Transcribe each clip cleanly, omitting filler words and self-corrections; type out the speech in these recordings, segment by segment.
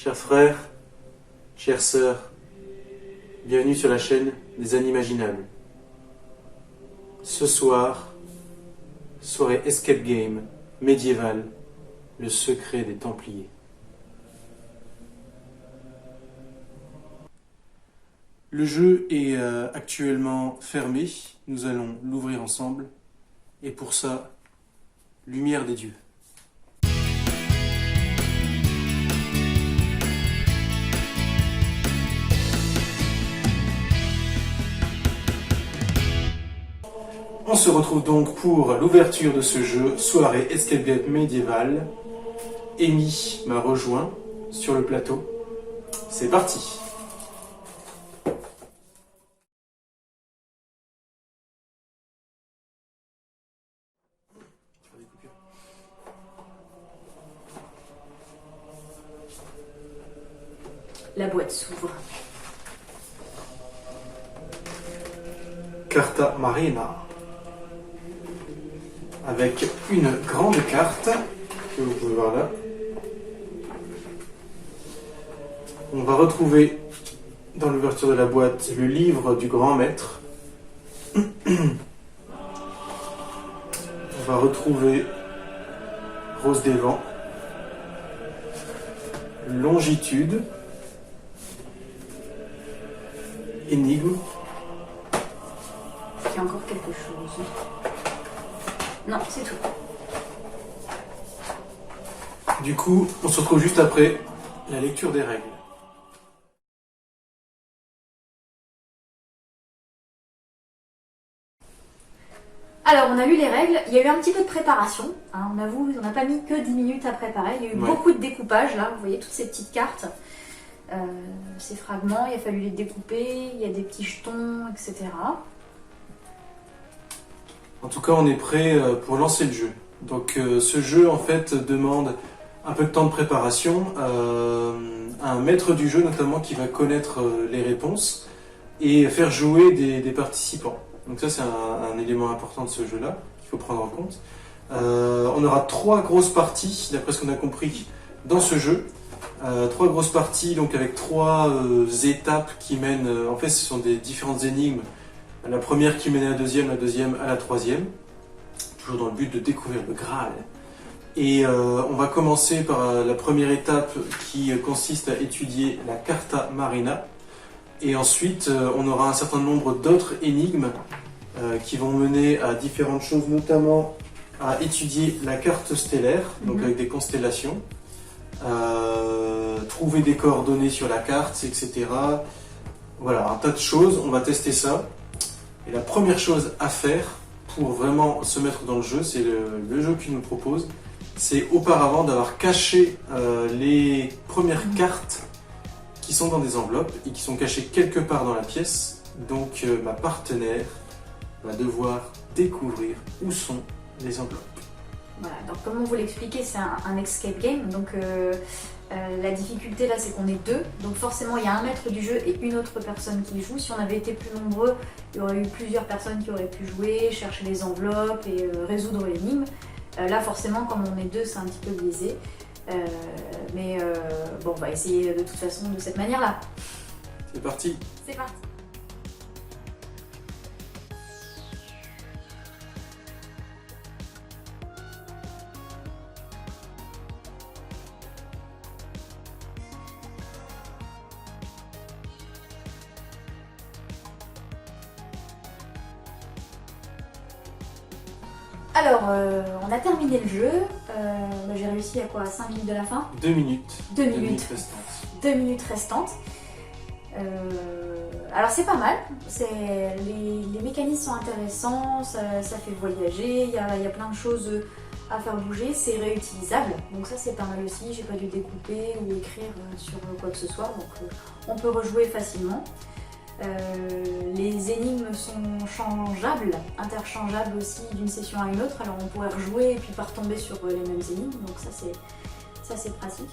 Chers frères, chères sœurs, bienvenue sur la chaîne des Animaginables. Ce soir, soirée escape game médiévale, le secret des Templiers. Le jeu est actuellement fermé, nous allons l'ouvrir ensemble, et pour ça, lumière des dieux. On se retrouve donc pour l'ouverture de ce jeu, soirée escape game médiévale. Amy m'a rejoint sur le plateau. C'est parti. La boîte s'ouvre. Carta Marina. Avec une grande carte que vous pouvez voir là. On va retrouver dans l'ouverture de la boîte le livre du grand maître. On va retrouver Rose des vents, Longitude, Énigme. Il y a encore quelque chose. Non, c'est tout. Du coup, on se retrouve juste après la lecture des règles. Alors, on a lu les règles. Il y a eu un petit peu de préparation. Hein, on avoue, on n'a pas mis que 10 minutes à préparer. Il y a eu beaucoup de découpage, là. Vous voyez toutes ces petites cartes. Ces fragments, il a fallu les découper. Il y a des petits jetons, etc. En tout cas, on est prêt pour lancer le jeu. Donc ce jeu, en fait, demande un peu de temps de préparation. Un maître du jeu, notamment, qui va connaître les réponses et faire jouer des participants. Donc ça, c'est un élément important de ce jeu-là qu'il faut prendre en compte. On aura 3 grosses parties, d'après ce qu'on a compris, dans ce jeu. 3 grosses parties, donc avec 3 étapes qui mènent... en fait, ce sont des différentes énigmes. La première qui mène à la deuxième à la troisième, toujours dans le but de découvrir le Graal. Et on va commencer par la première étape qui consiste à étudier la Carta Marina. Et ensuite, on aura un certain nombre d'autres énigmes qui vont mener à différentes choses, notamment à étudier la carte stellaire, donc avec des constellations, trouver des coordonnées sur la carte, etc. Voilà, un tas de choses, on va tester ça. Et la première chose à faire pour vraiment se mettre dans le jeu, c'est le jeu qu'il nous propose, c'est auparavant d'avoir caché les premières cartes qui sont dans des enveloppes et qui sont cachées quelque part dans la pièce. Donc ma partenaire va devoir découvrir où sont les enveloppes. Voilà, donc comme on vous l'expliquait, c'est un escape game. Donc la difficulté là, c'est qu'on est 2. Donc forcément, il y a un maître du jeu et une autre personne qui joue. Si on avait été plus nombreux, il y aurait eu plusieurs personnes qui auraient pu jouer, chercher les enveloppes et résoudre l'énigme. Là, forcément, comme on est 2, c'est un petit peu biaisé. Bon, on va essayer de toute façon de cette manière-là. C'est parti. C'est parti. Alors, on a terminé le jeu. J'ai réussi à quoi? 5 minutes de la fin? 2 minutes. 2 minutes restantes. 2 minutes restantes. Alors c'est pas mal. Les mécanismes sont intéressants, ça fait voyager, il y a plein de choses à faire bouger, c'est réutilisable. Donc ça c'est pas mal aussi, j'ai pas dû découper ou écrire sur quoi que ce soit. Donc on peut rejouer facilement. Les énigmes sont changeables, interchangeables aussi d'une session à une autre, alors on pourrait rejouer et puis pas retomber sur les mêmes énigmes, donc ça c'est pratique.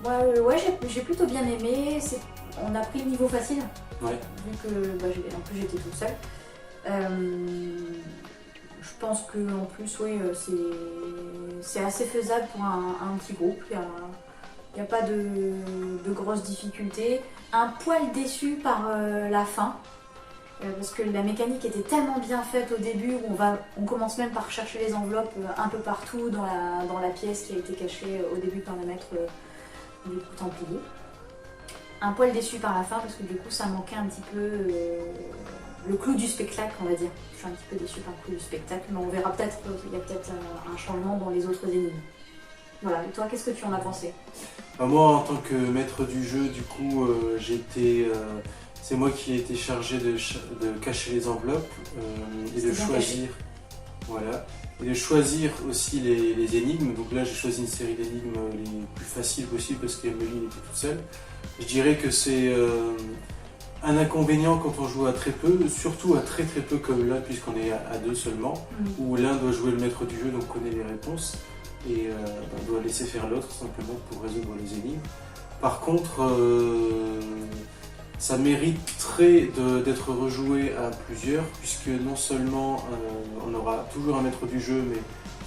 Moi, ouais, j'ai plutôt bien aimé, on a pris le niveau facile, ouais. Vu que en plus j'étais toute seule. Je pense que en plus, oui, c'est assez faisable pour un petit groupe. Il n'y a pas de grosses difficultés. Un poil déçu par la fin. Parce que la mécanique était tellement bien faite au début, où on commence même par chercher les enveloppes un peu partout dans la pièce qui a été cachée au début par le maître du coup templier. Un poil déçu par la fin parce que du coup ça manquait un petit peu le clou du spectacle, on va dire. Je suis un petit peu déçue par le clou du spectacle, mais on verra peut-être qu'il y a peut-être un changement dans les autres énigmes. Voilà, et toi qu'est-ce que tu en as pensé? Moi en tant que maître du jeu, du coup c'est moi qui ai été chargé de cacher les enveloppes et de choisir. Voilà. Et de choisir aussi les énigmes. Donc là j'ai choisi une série d'énigmes les plus faciles possibles parce qu'Emeline était toute seule. Je dirais que c'est un inconvénient quand on joue à très peu, surtout à très peu comme là puisqu'on est à deux seulement, où l'un doit jouer le maître du jeu donc connaît les réponses et on doit laisser faire l'autre simplement pour résoudre les énigmes. Par contre, ça mériterait d'être rejoué à plusieurs, puisque non seulement on aura toujours un maître du jeu, mais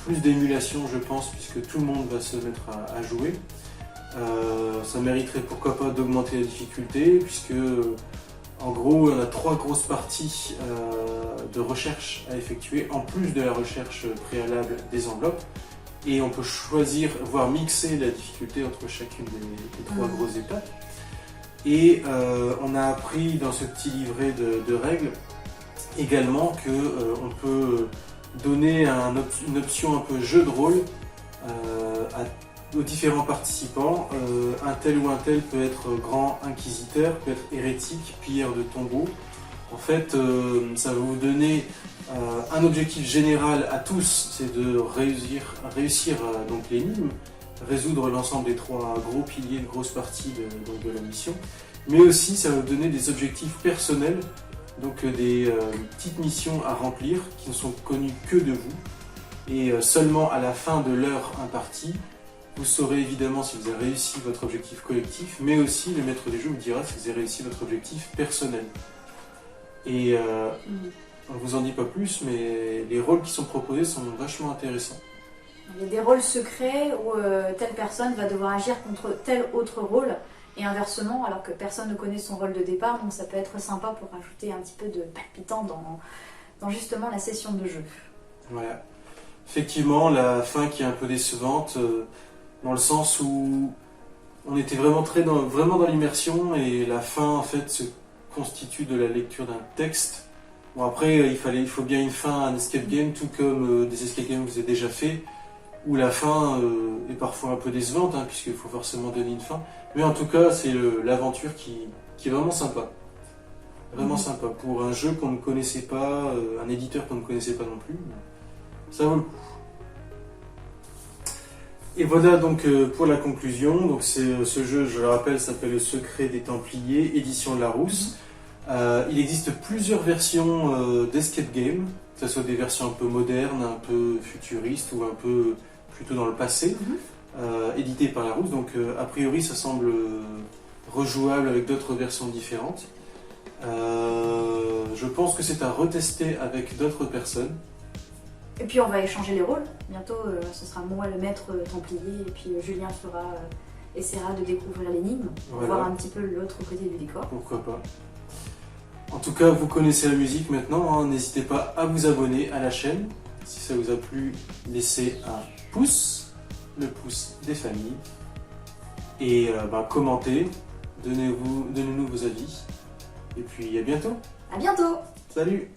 plus d'émulation je pense, puisque tout le monde va se mettre à jouer. Ça mériterait pourquoi pas d'augmenter la difficulté, puisque en gros on a 3 grosses parties de recherche à effectuer, en plus de la recherche préalable des enveloppes. Et on peut choisir, voire mixer la difficulté entre chacune des 3 grosses étapes. Et on a appris dans ce petit livret de règles également qu'on peut donner une option un peu jeu de rôle aux différents participants. Un tel ou un tel peut être grand inquisiteur, peut être hérétique, pilleur de tombeaux. En fait, ça va vous donner un objectif général à tous, c'est de réussir donc l'énigme, résoudre l'ensemble des 3 gros piliers, de grosses parties de la mission, mais aussi ça va vous donner des objectifs personnels, donc des petites missions à remplir qui ne sont connues que de vous, et seulement à la fin de l'heure impartie, vous saurez évidemment si vous avez réussi votre objectif collectif, mais aussi le maître du jeu vous dira si vous avez réussi votre objectif personnel. Et on ne vous en dit pas plus, mais les rôles qui sont proposés sont vachement intéressants. Il y a des rôles secrets où telle personne va devoir agir contre tel autre rôle, et inversement, alors que personne ne connaît son rôle de départ, donc ça peut être sympa pour ajouter un petit peu de palpitant dans justement la session de jeu. Voilà. Effectivement, la fin qui est un peu décevante, dans le sens où on était vraiment dans l'immersion, et la fin en fait se constitue de la lecture d'un texte. Bon après, il faut bien une fin à un escape game, tout comme des escape games que vous avez déjà fait, où la fin est parfois un peu décevante, puisqu'il faut forcément donner une fin. Mais en tout cas, c'est l'aventure qui est vraiment sympa. Vraiment sympa. Pour un jeu qu'on ne connaissait pas, un éditeur qu'on ne connaissait pas non plus, ça vaut le coup. Et voilà donc pour la conclusion. Donc ce jeu, je le rappelle, s'appelle Le Secret des Templiers, édition Larousse. Il existe plusieurs versions d'escape game, que ce soit des versions un peu modernes, un peu futuristes ou un peu plutôt dans le passé, éditées par Larousse. Donc a priori ça semble rejouable avec d'autres versions différentes. Je pense que c'est à retester avec d'autres personnes. Et puis on va échanger les rôles. Bientôt ce sera moi le maître templier et puis Julien essaiera de découvrir l'énigme, pour voir un petit peu l'autre côté du décor. Pourquoi pas. En tout cas, vous connaissez la musique maintenant, n'hésitez pas à vous abonner à la chaîne. Si ça vous a plu, laissez un pouce, le pouce des familles. Et commentez, donnez-nous vos avis. Et puis à bientôt. À bientôt. Salut.